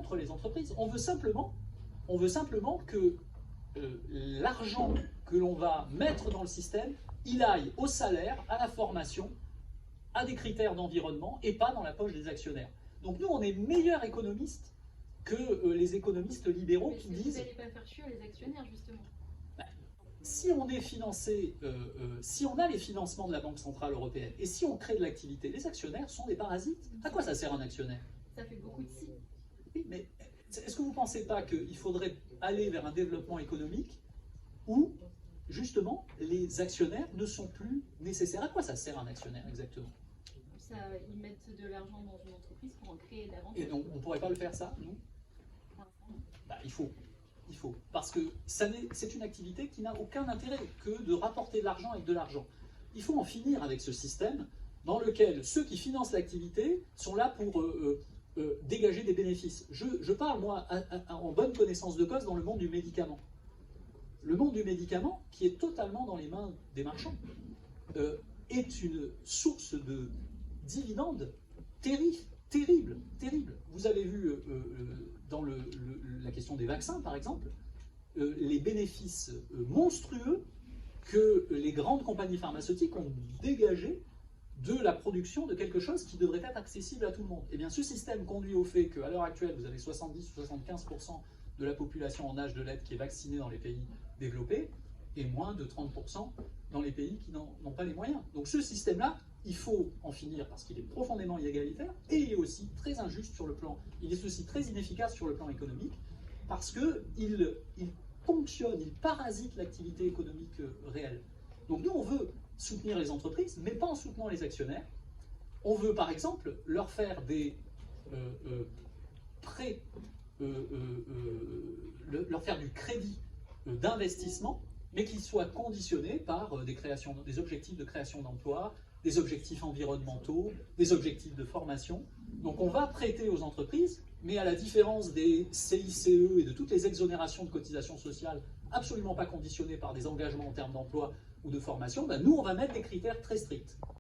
contre les entreprises. On veut simplement que l'argent que l'on va mettre dans le système, il aille au salaire, à la formation, à des critères d'environnement et pas dans la poche des actionnaires. Donc nous, on est meilleurs économistes que les économistes libéraux qui disent... Vous n'allez pas faire chier les actionnaires, justement. Si on est financé, si on a les financements de la Banque Centrale Européenne et si on crée de l'activité, les actionnaires sont des parasites. À quoi ça sert un actionnaire? Ça fait beaucoup de si. Oui, mais est-ce que vous ne pensez pas qu'il faudrait aller vers un développement économique où, justement, les actionnaires ne sont plus nécessaires? À quoi ça sert un actionnaire exactement? Ils mettent de l'argent dans une entreprise pour en créer davantage. Et donc, on ne pourrait pas le faire ça, nous? Bah, il faut. Parce que c'est une activité qui n'a aucun intérêt que de rapporter de l'argent avec de l'argent. Il faut en finir avec ce système dans lequel ceux qui financent l'activité sont là pour dégager des bénéfices. Je parle, moi, en bonne connaissance de cause, dans le monde du médicament. Le monde du médicament, qui est totalement dans les mains des marchands, est une source de dividendes terrible. Vous avez vu dans la question des vaccins, par exemple, les bénéfices monstrueux que les grandes compagnies pharmaceutiques ont dégagés de la production de quelque chose qui devrait être accessible à tout le monde. Et bien ce système conduit au fait qu'à l'heure actuelle, vous avez 70 ou 75% de la population en âge de l'être qui est vaccinée dans les pays développés et moins de 30% dans les pays qui n'ont pas les moyens. Donc ce système-là, il faut en finir parce qu'il est profondément inégalitaire et il est aussi très injuste sur le plan, il est aussi très inefficace sur le plan économique parce qu'il ponctionne, il parasite l'activité économique réelle. Donc nous, on veut soutenir les entreprises, mais pas en soutenant les actionnaires. On veut par exemple leur faire des prêts, leur faire du crédit d'investissement, mais qui soit conditionné par des objectifs de création d'emplois, des objectifs environnementaux, des objectifs de formation. Donc on va prêter aux entreprises, mais à la différence des CICE et de toutes les exonérations de cotisations sociales absolument pas conditionnées par des engagements en termes d'emploi ou de formation, ben nous on va mettre des critères très stricts.